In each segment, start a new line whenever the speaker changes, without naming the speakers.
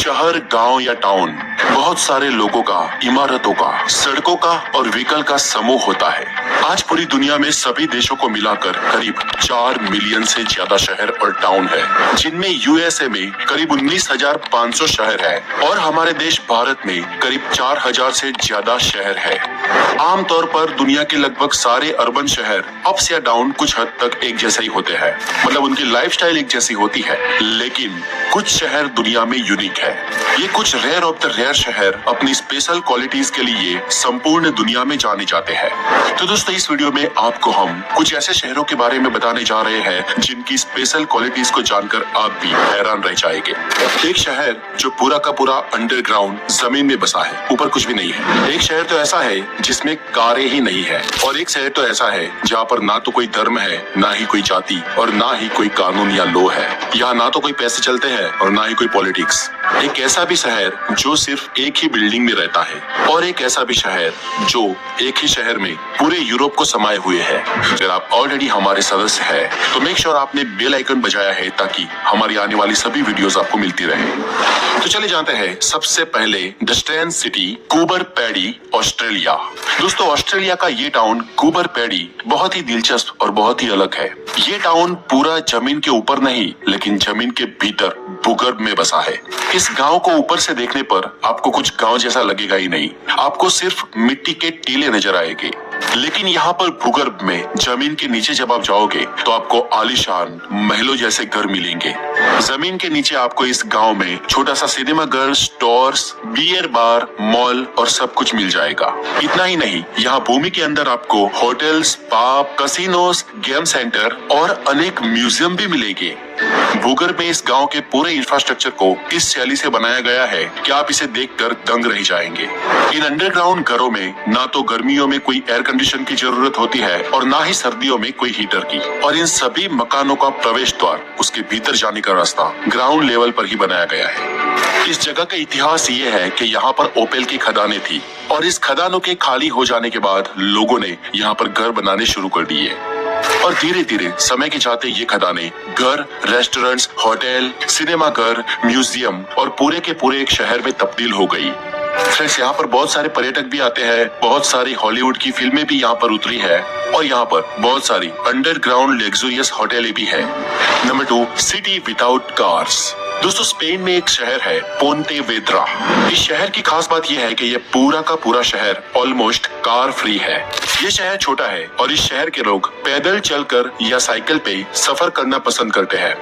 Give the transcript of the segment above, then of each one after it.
शहर, गांव या टाउन बहुत सारे लोगों का, इमारतों का, सड़कों का और व्हीकल का समूह होता है। आज पूरी दुनिया में सभी देशों को मिलाकर करीब 4 मिलियन से ज्यादा शहर और टाउन है, जिनमें यूएसए में करीब 19,500 शहर है और हमारे देश भारत में करीब 4,000 से ज्यादा शहर है। आमतौर पर दुनिया के लगभग सारे अर्बन शहर अप्स या डाउन कुछ हद तक एक जैसे ही होते हैं, मतलब उनकी लाइफस्टाइल एक जैसी होती है। लेकिन कुछ शहर दुनिया में यूनिक है। ये कुछ रेयर ऑफ द रेयर शहर अपनी स्पेशल क्वालिटीज के लिए संपूर्ण दुनिया में जाने जाते हैं। तो दोस्तों, इस वीडियो में आपको हम कुछ ऐसे शहरों के बारे में बताने जा रहे हैं जिनकी स्पेशल क्वालिटीज को जानकर आप भी हैरान रह जाएंगे। एक शहर जो पूरा का पूरा अंडरग्राउंड जमीन में बसा है, ऊपर कुछ भी नहीं है। एक शहर तो ऐसा है जिसमें कारें ही नहीं है, और एक शहर तो ऐसा है जहाँ पर ना तो कोई धर्म है, ना ही कोई जाति और ना ही कोई कानून या लॉ है। यहाँ ना तो कोई पैसे चलते हैं और ना ही कोई पॉलिटिक्स। एक ऐसा भी शहर जो सिर्फ एक ही बिल्डिंग में रहता है, और एक ऐसा भी शहर जो एक ही शहर में पूरे यूरोप को समाये हुए है। अगर आप ऑलरेडी हमारे सदस्य हैं, तो मेक श्योर आपने बेल आइकन बजाया है ताकि हमारी आने वाली सभी वीडियोस आपको मिलती रहे। तो चले जानते हैं सबसे पहले the strand city, Cooper paddy, Australia. दोस्तों, ऑस्ट्रेलिया का ये टाउन कूबर पैडी बहुत ही दिलचस्प और बहुत ही अलग है। ये टाउन पूरा जमीन के ऊपर नहीं, लेकिन जमीन के भीतर भूगर्भ में बसा है। इस गांव को ऊपर से देखने पर आपको कुछ गांव जैसा लगेगा ही नहीं, आपको सिर्फ मिट्टी के टीले नजर आएंगे। लेकिन यहाँ पर भूगर्भ में जमीन के नीचे जब आप जाओगे तो आपको आलीशान महलों जैसे घर मिलेंगे। जमीन के नीचे आपको इस गांव में छोटा सा सिनेमा घर, स्टोर्स, बियर बार, मॉल और सब कुछ मिल जाएगा। इतना ही नहीं, यहाँ भूमि के अंदर आपको hotels, pub, casinos, game centre और अनेक म्यूजियम भी मिलेंगे। भूगर्भ में इस गांव के पूरे इंफ्रास्ट्रक्चर को इस शैली से बनाया गया है कि आप इसे देखकर दंग रह जाएंगे। इन अंडरग्राउंड घरों में ना तो गर्मियों में कोई एयर कंडीशन की जरूरत होती है और ना ही सर्दियों में कोई हीटर की, और इन सभी मकानों का प्रवेश द्वार, उसके भीतर जाने का रास्ता ग्राउंड लेवल पर ही बनाया गया है। इस जगह का इतिहास ये है कि यहाँ पर ओपेल की खदानें थी, और इस खदानों के खाली हो जाने के बाद लोगों ने यहाँ पर घर बनाने शुरू कर दिए, और धीरे धीरे समय के जाते ये खदानें घर, रेस्टोरेंट्स, होटल, सिनेमा घर, म्यूजियम और पूरे के पूरे एक शहर में तब्दील हो गई। फ्रेंड्स, यहाँ पर बहुत सारे पर्यटक भी आते हैं, बहुत सारी हॉलीवुड की फिल्में भी यहाँ पर उतरी है, और यहाँ पर बहुत सारी अंडरग्राउंड लग्जरियस होटलें भी है। Number 2, city without cars. दोस्तों, स्पेन में एक शहर है पोंटेवेद्रा। इस शहर की खास बात यह है कि यह पूरा का पूरा शहर ऑलमोस्ट कार फ्री है। ये शहर छोटा है और इस शहर के लोग पैदल चलकर या साइकिल पे सफर करना पसंद करते हैं।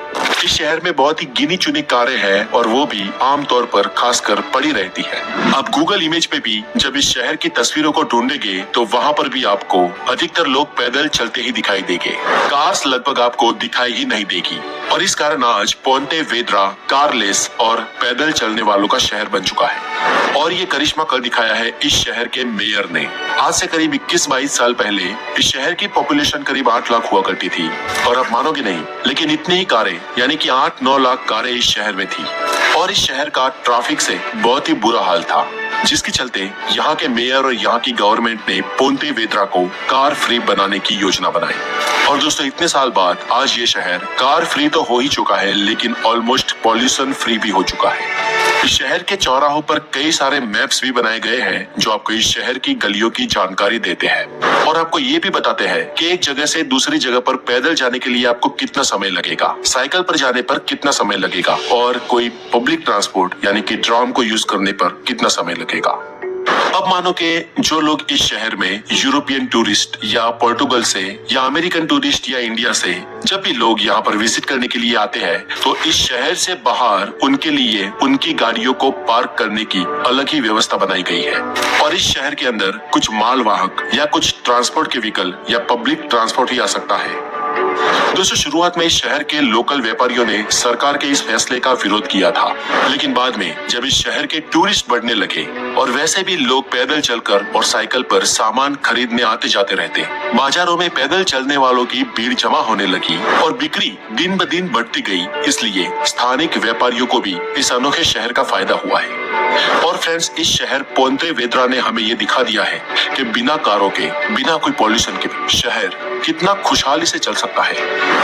इस शहर में बहुत ही गिनी चुनी कारें हैं, और वो भी आमतौर पर खासकर पड़ी रहती है। आप गूगल इमेज पे भी जब इस शहर की तस्वीरों को ढूंढेंगे तो वहाँ पर भी आपको अधिकतर लोग पैदल चलते ही दिखाई देंगे। कार्स लगभग आपको दिखाई ही नहीं देगी, और इस कारण आज पोंटेवेद्रा कारलेस और पैदल चलने वालों का शहर बन चुका है। और ये करिश्मा कर दिखाया है इस शहर के मेयर ने। आज से करीब 21-22 साल पहले इस शहर की पॉपुलेशन करीब 8 लाख हुआ करती थी, और आप मानोगे नहीं, लेकिन इतनी ही कारें यानी कि 8-9 लाख कारें इस शहर में थी। और इस शहर का ट्रैफिक से बहुत ही बुरा हाल था, जिसके चलते यहाँ के मेयर और यहाँ की गवर्नमेंट ने पोंटेवेद्रा को कार फ्री बनाने की योजना बनाई। और दोस्तों, इतने साल बाद आज ये शहर कार फ्री तो हो ही चुका है, लेकिन ऑलमोस्ट पॉल्यूशन फ्री भी हो चुका है। इस शहर के चौराहों पर कई सारे मैप्स भी बनाए गए हैं जो आपको इस शहर की गलियों की जानकारी देते हैं, और आपको ये भी बताते हैं कि एक जगह से दूसरी जगह पर पैदल जाने के लिए आपको कितना समय लगेगा, साइकिल पर जाने पर कितना समय लगेगा, और कोई पब्लिक ट्रांसपोर्ट यानी कि ट्राम को यूज करने पर कितना समय लगेगा। अब मानो कि जो लोग इस शहर में यूरोपियन टूरिस्ट या पोर्टुगल से या अमेरिकन टूरिस्ट या इंडिया से जब भी लोग यहाँ पर विजिट करने के लिए आते हैं, तो इस शहर से बाहर उनके लिए उनकी गाड़ियों को पार्क करने की अलग ही व्यवस्था बनाई गई है। और इस शहर के अंदर कुछ मालवाहक या कुछ ट्रांसपोर्ट के व्हीकल या पब्लिक ट्रांसपोर्ट ही आ सकता है। दोस्तों, शुरुआत में इस शहर के लोकल व्यापारियों ने सरकार के इस फैसले का विरोध किया था, लेकिन बाद में जब इस शहर के टूरिस्ट बढ़ने लगे और वैसे भी लोग पैदल चलकर और साइकिल पर सामान खरीदने आते जाते रहते, बाजारों में पैदल चलने वालों की भीड़ जमा होने लगी और बिक्री दिन ब दिन बढ़ती गई। इसलिए स्थानिक व्यापारियों को भी इस अनोखे शहर का फायदा हुआ है। और फ्रेंड्स, इस शहर पोंते वेद्रा ने हमें ये दिखा दिया है कि बिना कारों के, बिना कोई पॉल्यूशन के भी शहर कितना खुशहाली से चल सकता है।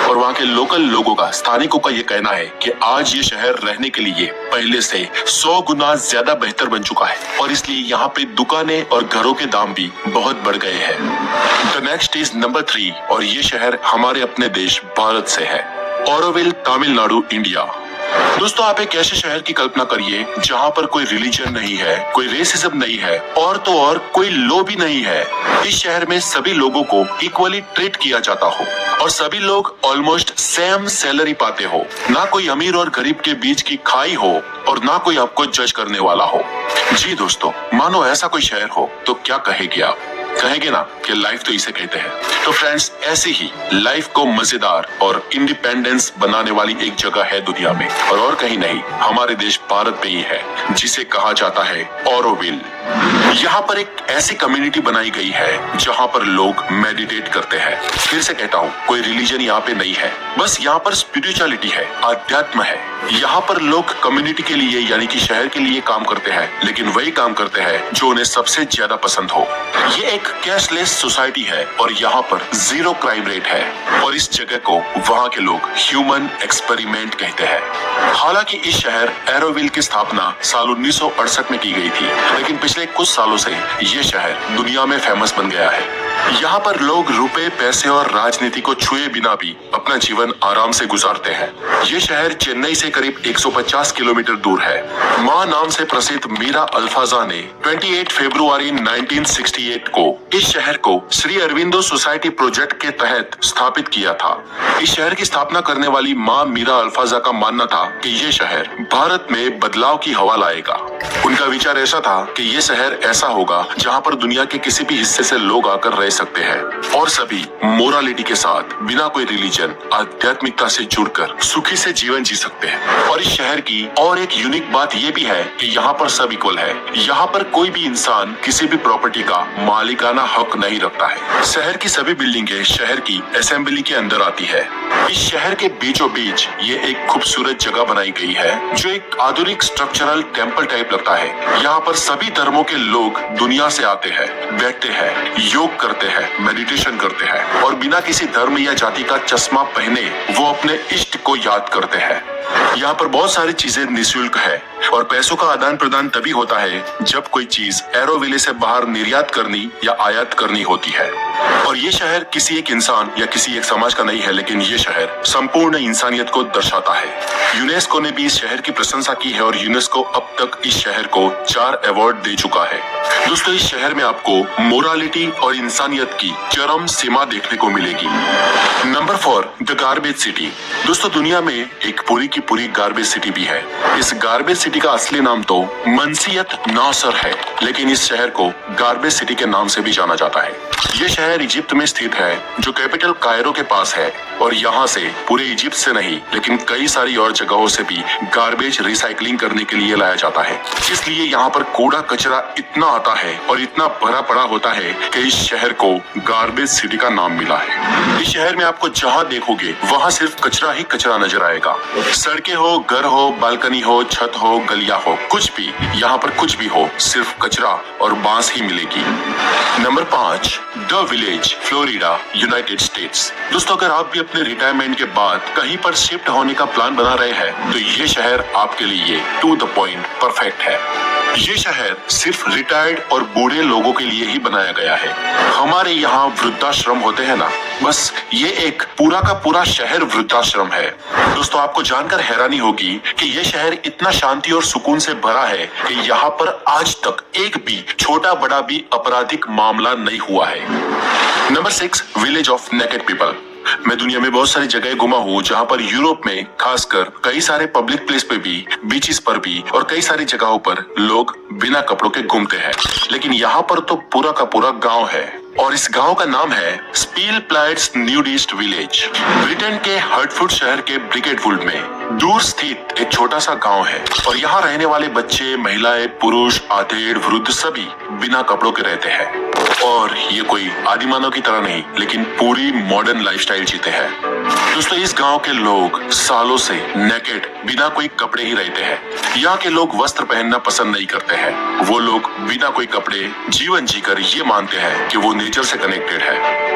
और वहाँ के लोकल लोगों का, स्थानिकों का ये कहना है कि आज ये शहर रहने के लिए पहले से 100 गुना ज्यादा बेहतर बन चुका है और इसलिए यहाँ पे दुकानें और घरों के दाम भी बहुत बढ़ गए हैं। द नेक्स्ट इज नंबर 3 और ये शहर हमारे अपने देश भारत से है, ऑरोविल, तमिलनाडु, इंडिया। दोस्तों, आप एक ऐसे शहर की कल्पना करिए जहाँ पर कोई रिलीजन नहीं है, कोई रेसिज्म नहीं है और तो और कोई लॉ भी नहीं है। इस शहर में सभी लोगों को इक्वली ट्रीट किया जाता हो और सभी लोग ऑलमोस्ट सेम सैलरी पाते हो। ना कोई अमीर और गरीब के बीच की खाई हो और ना कोई आपको जज करने वाला हो। जी दोस्तों, मानो ऐसा कोई शहर हो तो क्या कहेंगे आप? कहेंगे ना कि लाइफ तो इसे कहते हैं। तो फ्रेंड्स, ऐसी ही लाइफ को मजेदार और इंडिपेंडेंस बनाने वाली एक जगह है दुनिया में और कहीं नहीं, हमारे देश भारत में ही है, जिसे कहा जाता है ऑरोविल। यहाँ पर एक ऐसी कम्युनिटी बनाई गई है जहाँ पर लोग मेडिटेट करते हैं। फिर से कहता हूँ, कोई रिलीजन यहाँ पे नहीं है, बस यहाँ पर स्पिरिचुअलिटी है, अध्यात्म है। यहाँ पर लोग कम्युनिटी के लिए यानी कि शहर के लिए काम करते हैं, लेकिन वही काम करते हैं जो उन्हें सबसे ज्यादा पसंद हो। ये एक कैशलेस सोसाइटी है और यहाँ पर 0 क्राइम रेट है और इस जगह को वहाँ के लोग ह्यूमन एक्सपेरिमेंट कहते हैं। हालांकि इस शहर ऑरोविल की स्थापना साल 1968 में की गई थी, लेकिन पिछले कुछ सालों से ये शहर दुनिया में फेमस बन गया है। यहाँ पर लोग रुपए, पैसे और राजनीति को छुए बिना भी अपना जीवन आराम से गुजारते हैं। ये शहर चेन्नई से करीब 150 किलोमीटर दूर है। माँ नाम से प्रसिद्ध मीरा अल्फाजा ने 28 फरवरी 1968 को इस शहर को श्री अरविंदो सोसाइटी प्रोजेक्ट के तहत स्थापित किया था। इस शहर की स्थापना करने वाली माँ मीरा अल्फाजा का मानना था कि ये शहर भारत में बदलाव की हवा लाएगा। उनका विचार ऐसा था कि ये शहर ऐसा होगा जहाँ पर दुनिया के किसी भी हिस्से से लोग आकर रह सकते हैं और सभी मोरालिटी के साथ, बिना कोई रिलीजन, आध्यात्मिकता से जुड़कर सुखी से जीवन जी सकते हैं। और इस शहर की और एक यूनिक बात ये भी है कि यहाँ पर सब इक्वल है। यहाँ पर कोई भी इंसान किसी भी प्रॉपर्टी का मालिकाना हक नहीं रखता है। शहर की सभी बिल्डिंगें शहर की असेंबली के अंदर आती है। इस शहर के बीचों बीच ये एक खूबसूरत जगह बनाई गई है जो एक आधुनिक स्ट्रक्चरल टेम्पल टाइप लगता है। यहाँ पर सभी धर्मों के लोग दुनिया से आते हैं, बैठते हैं, योग करते हैं, मेडिटेशन करते हैं और बिना किसी धर्म या जाति का चश्मा पहने वो अपने इष्ट को याद करते हैं। यहाँ पर बहुत सारी चीजें निःशुल्क है और पैसों का आदान प्रदान तभी होता है जब कोई चीज ऑरोविल से बाहर निर्यात करनी या आयात करनी होती है। और ये शहर किसी एक इंसान या किसी एक समाज का नहीं है, लेकिन ये शहर संपूर्ण इंसानियत को दर्शाता है। यूनेस्को ने भी इस शहर की प्रशंसा की है और यूनेस्को अब तक इस शहर को 4 अवार्ड दे चुका है। दोस्तों, इस शहर में आपको मोरालिटी और इंसानियत की चरम सीमा देखने को मिलेगी। Number 4, the garbage city. दोस्तों, दुनिया में एक पूरी की पूरी गार्बेज सिटी भी है। इस गार्बेज सिटी का असली नाम तो मंसियत नासर है, लेकिन इस शहर को गार्बेज सिटी के नाम से भी जाना जाता है। ये शहर इजिप्ट में स्थित है जो कैपिटल कायरो के पास है और यहाँ से पूरे इजिप्ट से नहीं लेकिन कई सारी और जगहों से भी गार्बेज रिसाइकलिंग करने के लिए लाया जाता है। इसलिए यहाँ पर कूड़ा कचरा इतना आता है और इतना भरा पड़ा होता है कि इस शहर को गार्बेज सिटी का नाम मिला है। इस शहर में आपको जहाँ देखोगे वहाँ सिर्फ कचरा ही कचरा नजर आएगा। सड़कें हो, घर हो, बालकनी हो, छत हो, गलियां हो, कुछ भी, यहाँ पर कुछ भी हो, सिर्फ कचरा और बांस ही मिलेगी। Number 5, the village, Florida, United states. दोस्तों, अगर आप भी अपने रिटायरमेंट के बाद कहीं पर शिफ्ट होने का प्लान बना रहे हैं तो ये शहर आपके लिए टू द पॉइंट परफेक्ट है। ये शहर सिर्फ रिटायर्ड और बूढ़े लोगों के लिए ही बनाया गया है। हमारे यहाँ वृद्धाश्रम होते हैं ना, बस ये एक पूरा का पूरा शहर वृद्धाश्रम है। दोस्तों, आपको जानकर हैरानी होगी कि ये शहर इतना शांति और सुकून से भरा है कि यहाँ पर आज तक एक भी छोटा बड़ा भी आपराधिक मामला नहीं हुआ है। Number 6, village of naked people. मैं दुनिया में बहुत सारी जगह घुमा हूँ जहाँ पर यूरोप में खासकर कई सारे पब्लिक प्लेस पे भी, बीचेस पर भी और कई सारी जगहों पर लोग बिना कपड़ों के घूमते हैं, लेकिन यहाँ पर तो पूरा का पूरा गांव है और इस गांव का नाम है स्पील प्लाइट्स न्यूडिस्ट विलेज। ब्रिटेन के हर्टफोर्ड शहर के ब्रिगेडवुड में दूर स्थित एक छोटा सा गांव है और यहाँ रहने वाले बच्चे, महिलाएं, पुरुष, आधेड़, वृद्ध सभी बिना कपड़ों के रहते हैं और ये कोई आदिमानव की तरह नहीं लेकिन पूरी मॉडर्न लाइफस्टाइल जीते हैं। दोस्तों इस गांव के लोग सालों से नेकेड बिना कोई कपड़े ही रहते हैं। यहाँ के लोग वस्त्र पहनना पसंद नहीं करते हैं। वो लोग बिना कोई कपड़े जीवन जीकर ये मानते हैं कि वो नेचर से कनेक्टेड है।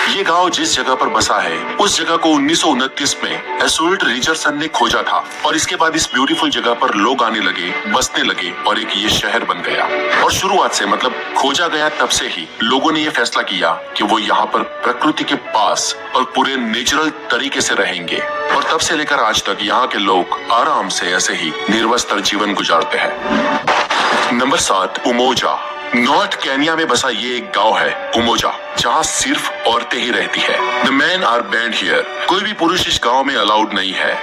ये गांव जिस जगह पर बसा है उस जगह को 1929 में एसुल्ट रिचर्डसन ने खोजा था और इसके बाद इस ब्यूटीफुल जगह पर लोग आने लगे, बसने लगे और एक ये शहर बन गया। और शुरुआत से मतलब खोजा गया तब से ही लोगों ने ये फैसला किया कि वो यहाँ पर प्रकृति के पास और पूरे नेचुरल तरीके से रहेंगे। और तब से लेकर आज तक यहाँ के लोग आराम से ऐसे ही निर्वस्त्र जीवन गुजारते हैं। नंबर 7, उमोजा। नॉर्थ केन्या में बसा ये एक गांव है उमोजा, जहां सिर्फ औरतें ही रहती है। The men are banned here. कोई भी पुरुष इस गांव में अलाउड नहीं है।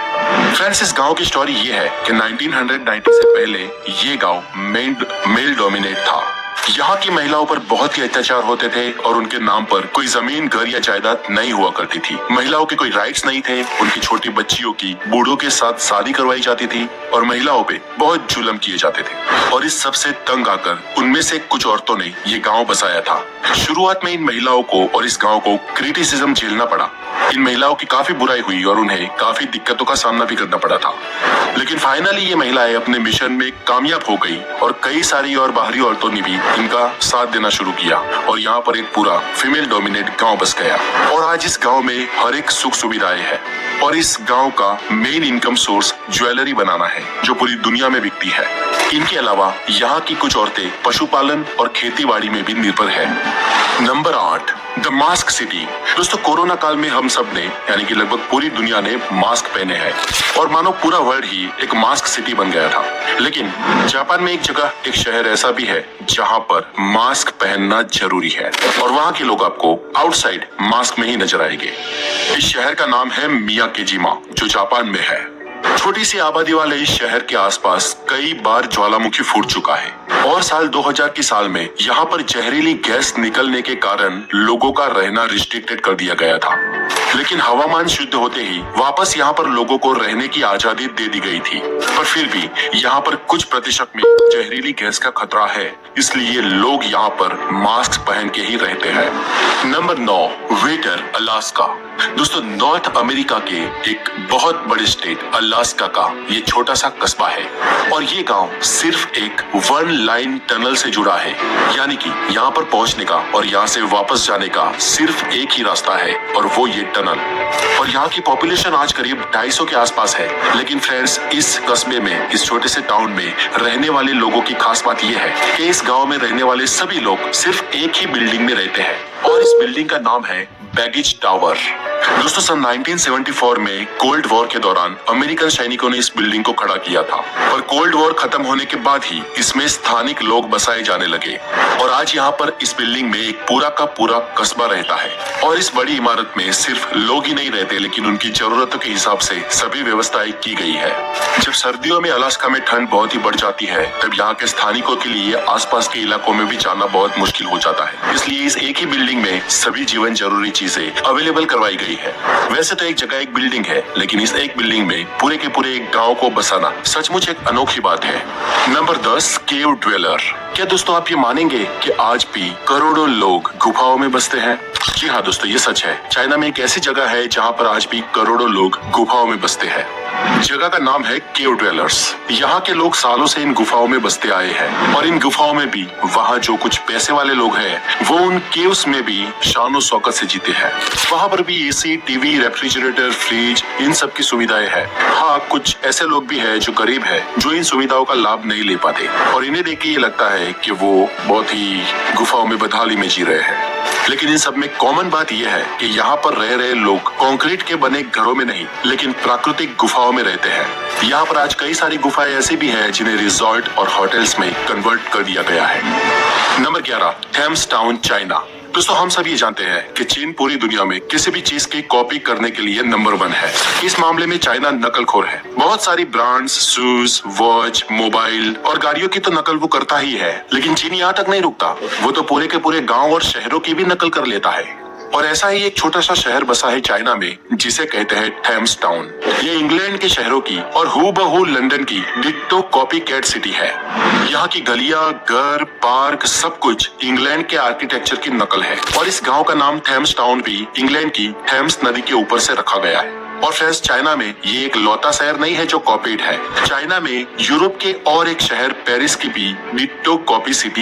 फ्रेंड्स इस गांव की स्टोरी ये है कि 1990 से पहले ये गांव मेल डोमिनेट था। यहाँ की महिलाओं पर बहुत ही अत्याचार होते थे और उनके नाम पर कोई जमीन, घर या जायदाद नहीं हुआ करती थी। महिलाओं के कोई राइट्स नहीं थे। उनकी छोटी बच्चियों की बूढ़ों के साथ शादी करवाई जाती थी और महिलाओं पे बहुत जुल्म किए जाते थे। और इस सब से तंग आकर उनमें से कुछ औरतों ने ये गांव बसाया था। शुरुआत में इन महिलाओं को और इस गांव को क्रिटिसिज्म झेलना पड़ा। इन महिलाओं की काफी बुराई हुई और उन्हें काफी दिक्कतों का सामना भी करना पड़ा था। लेकिन फाइनली ये महिलाएं अपने मिशन में कामयाब हो गई और कई सारी और बाहरी औरतों ने भी इनका साथ देना शुरू किया और यहाँ पर एक पूरा फीमेल डोमिनेट गांव बस गया। और आज इस गांव में हर एक सुख सुविधाएं है और इस गांव का मेन इनकम सोर्स ज्वेलरी बनाना है जो पूरी दुनिया में बिकती है। इनके अलावा यहाँ की कुछ औरतें पशुपालन और खेतीबाड़ी में भी निर्भर है। Number 8, the mask city. दोस्तों कोरोना काल में हम सब ने यानी कि लगभग पूरी दुनिया ने मास्क पहने हैं और मानो पूरा वर्ल्ड ही एक मास्क सिटी बन गया था। लेकिन जापान में एक जगह, एक शहर ऐसा भी है जहां पर मास्क पहनना जरूरी है और वहां के लोग आपको आउटसाइड मास्क में ही नजर आएंगे। इस शहर का नाम है मियाकेजिमा जो जापान में है। छोटी सी आबादी वाले इस शहर के आसपास कई बार ज्वालामुखी फूट चुका है और साल 2000 की साल में यहाँ पर जहरीली गैस निकलने के कारण लोगों का रहना रिस्ट्रिक्टेड कर दिया गया था। लेकिन हवामान शुद्ध होते ही वापस यहाँ पर लोगों को रहने की आजादी दे दी गई थी। पर फिर भी यहाँ पर कुछ प्रतिशत में जहरीली गैस का खतरा है, इसलिए लोग यहाँ पर मास्क पहन के ही रहते हैं। Number 9, Whittier, Alaska. दोस्तों नॉर्थ अमेरिका के एक बहुत बड़े स्टेट अलास्का का ये छोटा सा कस्बा है और ये गांव सिर्फ एक 1 लाइन टनल से जुड़ा है। यानी कि यहाँ पर पहुंचने का और यहाँ से वापस जाने का सिर्फ एक ही रास्ता है और वो ये टनल। और यहाँ की पॉपुलेशन आज करीब 250 के आसपास है। लेकिन फ्रेंड्स इस कस्बे में, इस छोटे से टाउन में रहने वाले लोगों की खास बात ये है कि इस गाँव में रहने वाले सभी लोग सिर्फ एक ही बिल्डिंग में रहते हैं और इस बिल्डिंग का नाम है बैगेज टावर। दोस्तों सन 1974 में कोल्ड वॉर के दौरान अमेरिकन सैनिकों ने इस बिल्डिंग को खड़ा किया था और कोल्ड वॉर खत्म होने के बाद ही इसमें स्थानिक लोग बसाए जाने लगे और आज यहाँ पर इस बिल्डिंग में एक पूरा का पूरा कस्बा रहता है। और इस बड़ी इमारत में सिर्फ लोग ही नहीं रहते लेकिन उनकी जरूरतों के हिसाब से सभी व्यवस्थाएं की गई है। जब सर्दियों में अलास्का में ठंड बहुत ही बढ़ जाती है तब यहाँ के स्थानिकों के लिए आसपास के इलाकों में भी जाना बहुत मुश्किल हो जाता है। इसलिए इस एक ही बिल्डिंग में सभी जीवन जरूरी चीजें अवेलेबल करवाई गई है। वैसे तो एक जगह एक बिल्डिंग है लेकिन इस एक बिल्डिंग में पूरे के पूरे एक गांव को बसाना सचमुच एक अनोखी बात है। नंबर 10, केव ड्वेलर। क्या दोस्तों आप ये मानेंगे कि आज भी करोड़ों लोग गुफाओं में बसते हैं? जी हाँ दोस्तों ये सच है। चाइना में एक ऐसी जगह है जहाँ पर आज भी करोड़ों लोग गुफाओं में बसते हैं। जगह का नाम है केव ड्वेलर्स। यहाँ के लोग सालों से इन गुफाओं में बसते आए हैं और इन गुफाओं में भी वहाँ जो कुछ पैसे वाले लोग हैं वो उन केव्स में भी शानो शौकत से जीते हैं। वहाँ पर भी एसी, टीवी, रेफ्रिजरेटर, फ्रिज इन सब की सुविधाएं हैं। हाँ कुछ ऐसे लोग भी हैं जो गरीब है जो इन सुविधाओं का लाभ नहीं ले पाते और इन्हें देख के ये लगता है कि वो बहुत ही गुफाओं में बदहाली में जी रहे हैं। लेकिन इन सब में कॉमन बात यह है कि यहाँ पर रह रहे लोग कंक्रीट के बने घरों में नहीं लेकिन प्राकृतिक गुफाओं में रहते हैं। यहाँ पर आज कई सारी गुफाएं ऐसी भी हैं जिन्हें रिजॉर्ट और होटल्स में कन्वर्ट कर दिया गया है। Number 11, Thames town, China. दोस्तों हम सब ये जानते हैं कि चीन पूरी दुनिया में किसी भी चीज की कॉपी करने के लिए नंबर 1 है। इस मामले में चाइना नकलखोर है। बहुत सारी ब्रांड्स, शूज, वॉच, मोबाइल और गाड़ियों की तो नकल वो करता ही है लेकिन चीन यहाँ तक नहीं रुकता। वो तो पूरे के पूरे गांव और शहरों की भी नकल कर लेता है। और ऐसा ही एक छोटा सा शहर बसा है चाइना में जिसे कहते हैं थेम्स टाउन। ये इंग्लैंड के शहरों की और हूबहू लंदन की डिट्टो कॉपी कैट सिटी है। यहाँ की गलियां, घर, पार्क सब कुछ इंग्लैंड के आर्किटेक्चर की नकल है और इस गांव का नाम थेम्स टाउन भी इंग्लैंड की थेम्स नदी के ऊपर से रखा गया है। और फ्रेंड्स, चाइना में ये एक लौता शहर नहीं है जो कॉपीड है। चाइना में यूरोप के और एक शहर पेरिस की भी डिट्टो कॉपी सिटी